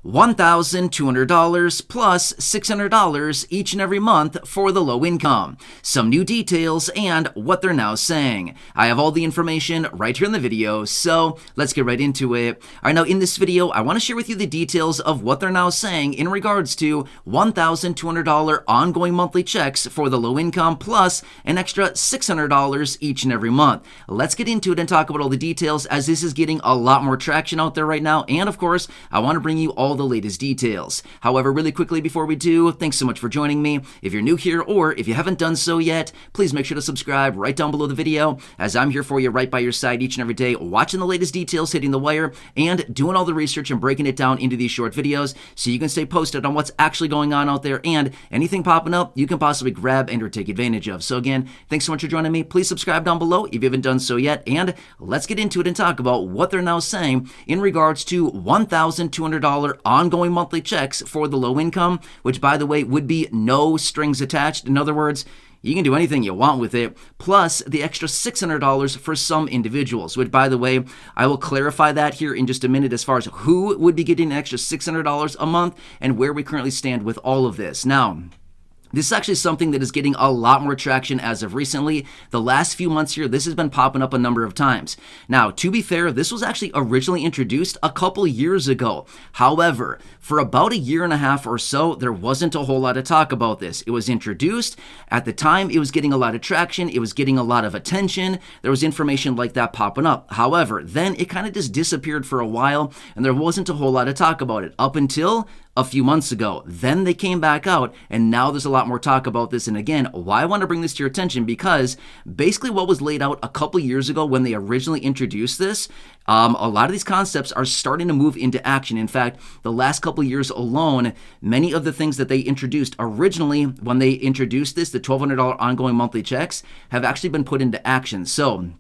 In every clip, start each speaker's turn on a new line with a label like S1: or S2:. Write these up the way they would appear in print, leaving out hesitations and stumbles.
S1: $1,200 plus $600 each and every month for the low income. Some new details and what they're now saying. I have all the information right here in the video, so let's get right into it. All right, now in this video, I want to share with you the details of what they're now saying in regards to $1,200 ongoing monthly checks for the low income plus an extra $600 each and every month. Let's get into it and talk about all the details, as this is getting a lot more traction out there right now, and of course, I want to bring you all the latest details. However, really quickly before we do, thanks so much for joining me. If you're new here or if you haven't done so yet, please make sure to subscribe right down below the video, as I'm here for you right by your side each and every day, watching the latest details hitting the wire and doing all the research and breaking it down into these short videos so you can stay posted on what's actually going on out there, and anything popping up you can possibly grab and or take advantage of. So again, thanks so much for joining me. Please subscribe down below if you haven't done so yet, and let's get into it and talk about what they're now saying in regards to $1,200 ongoing monthly checks for the low income, which by the way would be no strings attached. In other words, you can do anything you want with it, plus the extra $600 for some individuals, which by the way, I will clarify that here in just a minute as far as who would be getting an extra $600 a month and where we currently stand with all of this. Now, this is actually something that is getting a lot more traction as of recently. The last few months here, this has been popping up a number of times. Now, to be fair, this was actually originally introduced a couple years ago. However, for about a year and a half or so, there wasn't a whole lot of talk about this. It was introduced. At the time, it was getting a lot of traction. It was getting a lot of attention. There was information like that popping up. However, then it kind of just disappeared for a while, and there wasn't a whole lot of talk about it up until a few months ago. Then they came back out, and now there's a lot more talk about this. And again, why I want to bring this to your attention, because basically what was laid out a couple years ago when they originally introduced this, a lot of these concepts are starting to move into action. In fact, the last couple years alone, many of the things that they introduced originally when they introduced this, the $1,200 ongoing monthly checks, have actually been put into action. So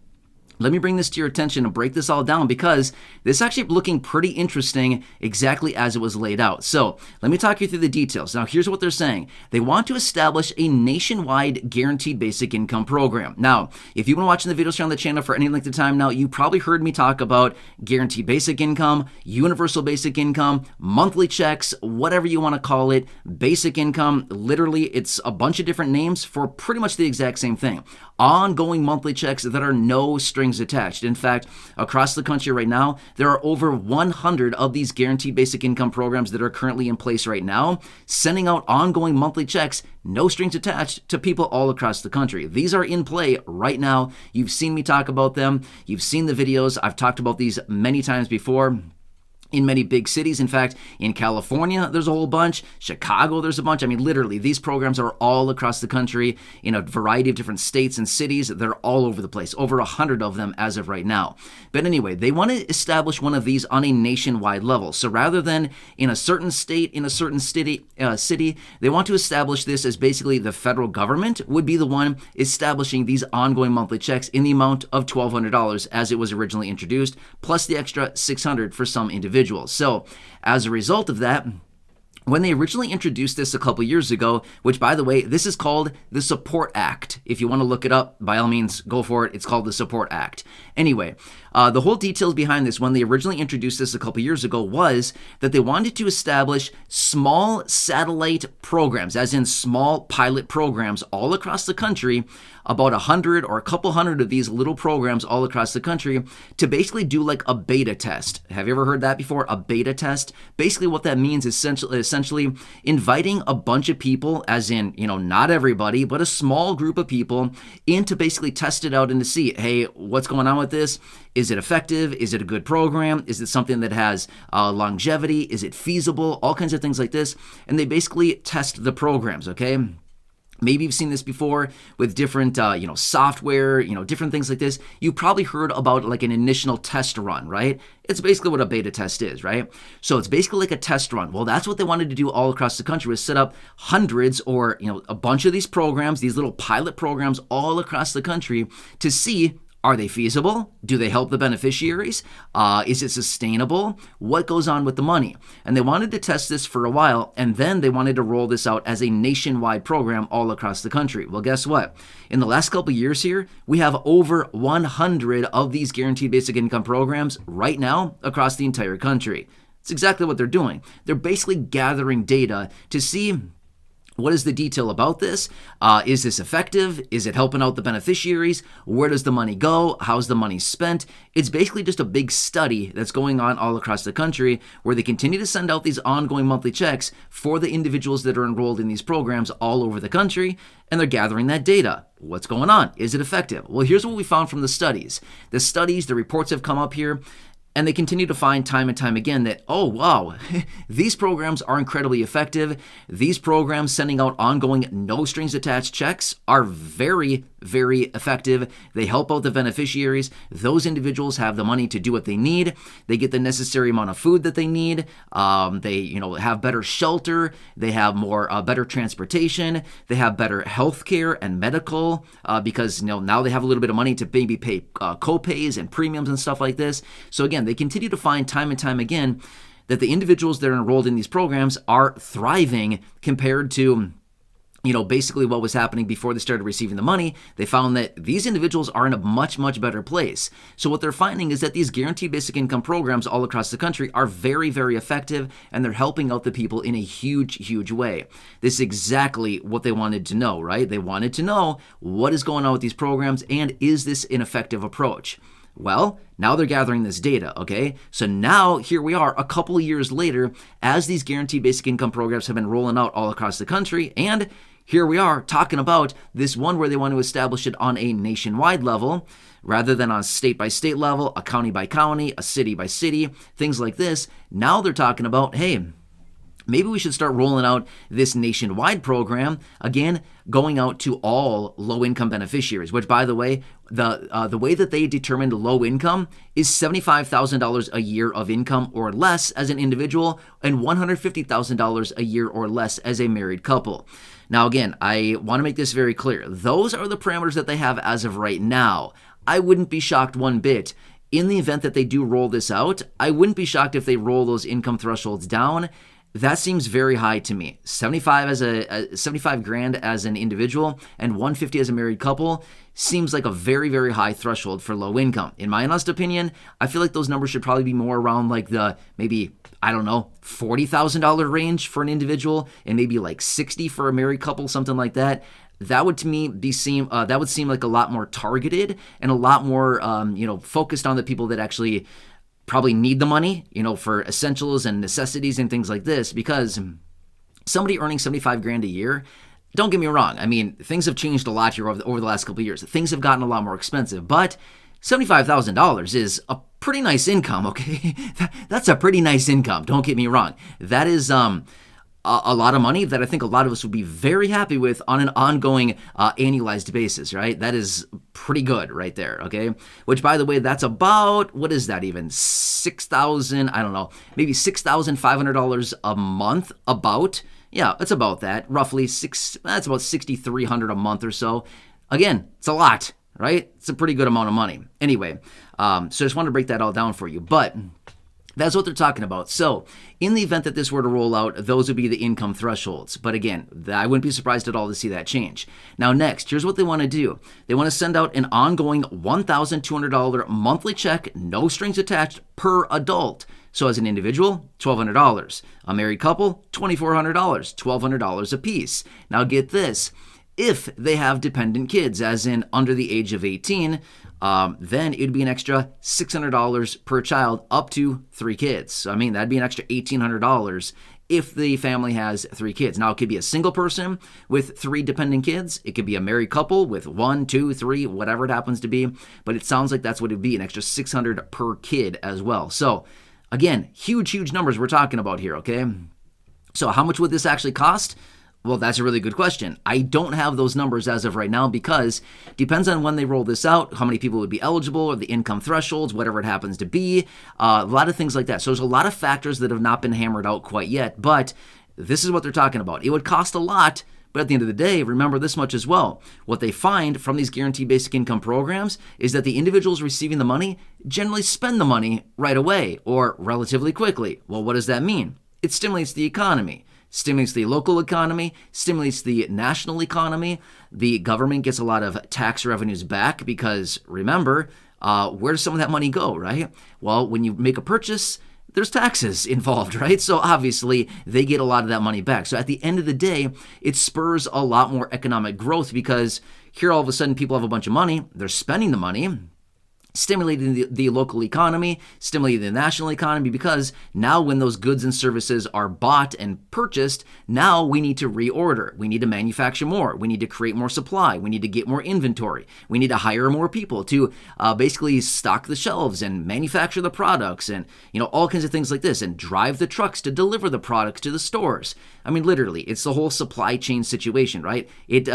S1: let me bring this to your attention and break this all down, because this is actually looking pretty interesting exactly as it was laid out. So let me talk you through the details. Now, here's what they're saying. They want to establish a nationwide guaranteed basic income program. Now, if you've been watching the videos here on the channel for any length of time now, you probably heard me talk about guaranteed basic income, universal basic income, monthly checks, whatever you want to call it, basic income. Literally, it's a bunch of different names for pretty much the exact same thing. Ongoing monthly checks that are no strings attached. In fact, across the country right now, there are over 100 of these guaranteed basic income programs that are currently in place right now, sending out ongoing monthly checks, no strings attached, to people all across the country. These are in play right now. You've seen me talk about them. You've seen the videos. I've talked about these many times before. In many big cities. In fact, in California, there's a whole bunch. Chicago, there's a bunch. I mean, literally, these programs are all across the country in a variety of different states and cities. They're all over the place, over 100 of them as of right now. But anyway, they want to establish one of these on a nationwide level. So rather than in a certain state, in a certain city, they want to establish this as basically the federal government would be the one establishing these ongoing monthly checks in the amount of $1,200 as it was originally introduced, plus the extra $600 for some individuals. So as a result of that, when they originally introduced this a couple years ago, which by the way, this is called the Support Act. If you want to look it up, by all means, go for it. It's called the Support Act. Anyway, the whole details behind this when they originally introduced this a couple years ago was that they wanted to establish small satellite programs, as in small pilot programs all across the country, about 100 or a couple hundred of these little programs all across the country, to basically do like a beta test. Have you ever heard that before? A beta test? Basically what that means is essentially inviting a bunch of people, as in, not everybody, but a small group of people, in to basically test it out and to see, hey, what's going on with this? Is it effective? Is it a good program? Is it something that has longevity? Is it feasible? All kinds of things like this. And they basically test the programs, okay? Maybe you've seen this before with different, software, different things like this. You've probably heard about like an initial test run, right? It's basically what a beta test is, right? So it's basically like a test run. Well, that's what they wanted to do all across the country, was set up hundreds or, a bunch of these programs, these little pilot programs all across the country to see, are they feasible? Do they help the beneficiaries? Is it sustainable? What goes on with the money? And they wanted to test this for a while, and then they wanted to roll this out as a nationwide program all across the country. Well, guess what? In the last couple of years here, we have over 100 of these guaranteed basic income programs right now across the entire country. It's exactly what they're doing. They're basically gathering data to see what is the detail about this? Is this effective? Is it helping out the beneficiaries? Where does the money go? How's the money spent? It's basically just a big study that's going on all across the country where they continue to send out these ongoing monthly checks for the individuals that are enrolled in these programs all over the country, and they're gathering that data. What's going on? Is it effective? Well, here's what we found from the studies. The reports have come up here, and they continue to find time and time again that, oh, wow, these programs are incredibly effective. These programs sending out ongoing no strings attached checks are very, very effective. They help out the beneficiaries. Those individuals have the money to do what they need. They get the necessary amount of food that they need. They have better shelter. They have better transportation. They have better health care and medical because now they have a little bit of money to maybe pay co-pays and premiums and stuff like this. So again, they continue to find time and time again that the individuals that are enrolled in these programs are thriving compared to basically what was happening before they started receiving the money. They found that these individuals are in a much, much better place. So what they're finding is that these guaranteed basic income programs all across the country are very, very effective, and they're helping out the people in a huge, huge way. This is exactly what they wanted to know, right? They wanted to know what is going on with these programs, and is this an effective approach? Well, now they're gathering this data, okay? So now here we are a couple of years later as these guaranteed basic income programs have been rolling out all across the country, and here we are talking about this one where they want to establish it on a nationwide level rather than on a state-by-state level, a county-by-county, a city-by-city, things like this. Now they're talking about, hey, maybe we should start rolling out this nationwide program, again, going out to all low-income beneficiaries, which, by the way, the way that they determined low income is $75,000 a year of income or less as an individual and $150,000 a year or less as a married couple. Now, again, I want to make this very clear. Those are the parameters that they have as of right now. I wouldn't be shocked one bit. In the event that they do roll this out, I wouldn't be shocked if they roll those income thresholds down. That seems very high to me. 75 grand as an individual and 150 as a married couple seems like a very, very high threshold for low income. In my honest opinion, I feel like those numbers should probably be more around like the maybe, I don't know, $40,000 range for an individual and maybe like 60 for a married couple, something like that. That would to me seem like a lot more targeted and a lot more focused on the people that actually probably need the money, for essentials and necessities and things like this, because somebody earning 75 grand a year, don't get me wrong. I mean, things have changed a lot here over the last couple of years. Things have gotten a lot more expensive, but $75,000 is a pretty nice income, okay? That's a pretty nice income. Don't get me wrong. That is a lot of money that I think a lot of us would be very happy with on an ongoing annualized basis, right? That is pretty good right there, okay? Which, by the way, that's about, what is that even? $6,000, I don't know, maybe $6,500 a month, about. Yeah, it's about that. Roughly that's about $6,300 a month or so. Again, it's a lot, right? It's a pretty good amount of money. Anyway, so I just wanted to break that all down for you. But that's what they're talking about. So in the event that this were to roll out, those would be the income thresholds. But again, I wouldn't be surprised at all to see that change. Now next, here's what they want to do. They want to send out an ongoing $1,200 monthly check, no strings attached, per adult. So as an individual, $1,200. A married couple, $2,400, $1,200 a piece. Now get this. If they have dependent kids, as in under the age of 18, then it'd be an extra $600 per child up to 3 kids. So, I mean, that'd be an extra $1,800 if the family has 3 kids. Now, it could be a single person with 3 dependent kids. It could be a married couple with 1, 2, 3, whatever it happens to be. But it sounds like that's what it'd be, an extra $600 per kid as well. So, again, huge, huge numbers we're talking about here, okay? So how much would this actually cost? Well, that's a really good question. I don't have those numbers as of right now because it depends on when they roll this out, how many people would be eligible, or the income thresholds, whatever it happens to be, a lot of things like that. So there's a lot of factors that have not been hammered out quite yet, but this is what they're talking about. It would cost a lot, but at the end of the day, remember this much as well. What they find from these guaranteed basic income programs is that the individuals receiving the money generally spend the money right away or relatively quickly. Well, what does that mean? It stimulates the economy. Stimulates the local economy, stimulates the national economy. The government gets a lot of tax revenues back because, remember, where does some of that money go, right? Well, when you make a purchase, there's taxes involved, right? So obviously they get a lot of that money back. So at the end of the day, it spurs a lot more economic growth because here all of a sudden people have a bunch of money, they're spending the money, stimulating the local economy, stimulating the national economy, because now when those goods and services are bought and purchased, now we need to reorder. We need to manufacture more. We need to create more supply. We need to get more inventory. We need to hire more people to basically stock the shelves and manufacture the products and, all kinds of things like this, and drive the trucks to deliver the products to the stores. I mean, literally, it's the whole supply chain situation, right? It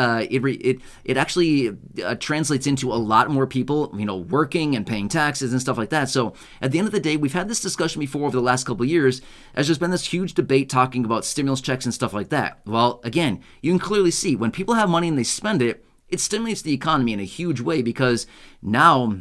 S1: actually translates into a lot more people, working and paying taxes and stuff like that. So at the end of the day, we've had this discussion before over the last couple of years, as there's been this huge debate talking about stimulus checks and stuff like that. Well, again, you can clearly see when people have money and they spend it, it stimulates the economy in a huge way, because now,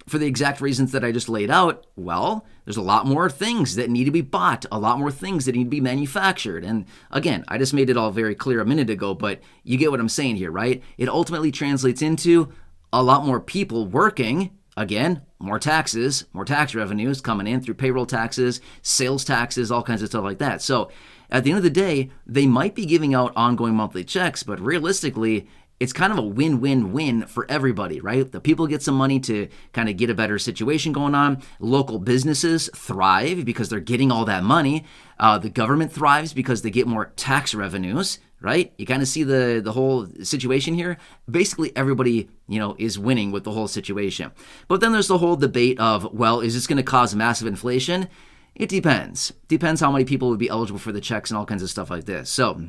S1: for the exact reasons that I just laid out, well, there's a lot more things that need to be bought, a lot more things that need to be manufactured. And again, I just made it all very clear a minute ago, but you get what I'm saying here, right? It ultimately translates into a lot more people working. Again, more taxes, more tax revenues coming in through payroll taxes, sales taxes, all kinds of stuff like that. So at the end of the day, they might be giving out ongoing monthly checks, but realistically, it's kind of a win-win-win for everybody, right? The people get some money to kind of get a better situation going on. Local businesses thrive because they're getting all that money. The government thrives because they get more tax revenues, right? You kind of see the whole situation here. Basically, everybody, is winning with the whole situation. But then there's the whole debate of, well, is this going to cause massive inflation? It depends. Depends how many people would be eligible for the checks and all kinds of stuff like this. So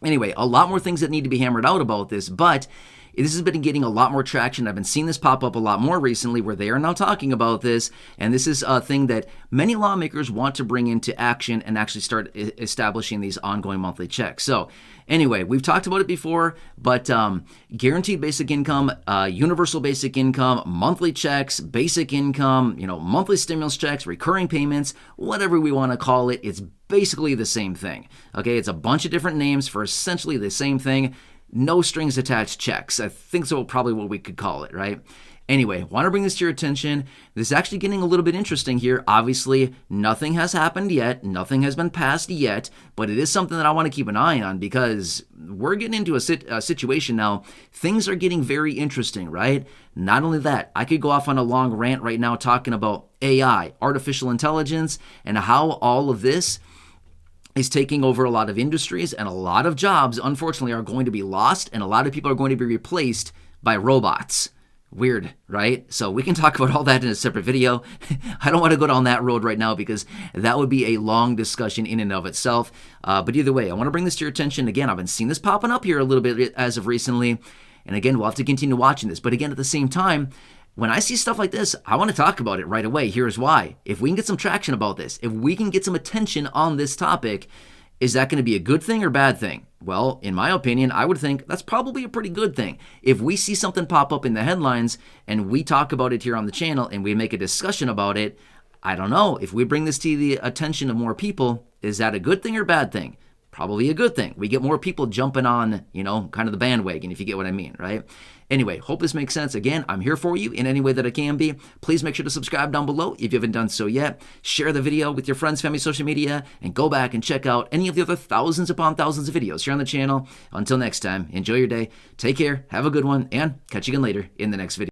S1: anyway, a lot more things that need to be hammered out about this, but this has been getting a lot more traction. I've been seeing this pop up a lot more recently, where they are now talking about this, and this is a thing that many lawmakers want to bring into action and actually start establishing these ongoing monthly checks. So anyway, we've talked about it before, but guaranteed basic income, universal basic income, monthly checks, basic income, monthly stimulus checks, recurring payments, whatever we want to call it, it's basically the same thing. Okay, it's a bunch of different names for essentially the same thing. No strings attached checks. I think so, probably what we could call it, right? Anyway, want to bring this to your attention. This is actually getting a little bit interesting here. Obviously, nothing has happened yet. Nothing has been passed yet, but it is something that I want to keep an eye on, because we're getting into a situation now. Things are getting very interesting, right? Not only that, I could go off on a long rant right now talking about AI, artificial intelligence, and how all of this is taking over a lot of industries, and a lot of jobs, unfortunately, are going to be lost, and a lot of people are going to be replaced by robots. Weird, right? So we can talk about all that in a separate video. I don't want to go down that road right now, because that would be a long discussion in and of itself. But either way, I want to bring this to your attention. Again, I've been seeing this popping up here a little bit as of recently. And again, we'll have to continue watching this. But again, at the same time, when I see stuff like this, I want to talk about it right away. Here's why. If we can get some traction about this, if we can get some attention on this topic, is that going to be a good thing or bad thing? Well, in my opinion, I would think that's probably a pretty good thing. If we see something pop up in the headlines and we talk about it here on the channel and we make a discussion about it, I don't know. If we bring this to the attention of more people, is that a good thing or bad thing? Probably a good thing. We get more people jumping on, kind of the bandwagon, if you get what I mean, right? Anyway, hope this makes sense. Again, I'm here for you in any way that I can be. Please make sure to subscribe down below if you haven't done so yet. Share the video with your friends, family, social media, and go back and check out any of the other thousands upon thousands of videos here on the channel. Until next time, enjoy your day, take care, have a good one, and catch you again later in the next video.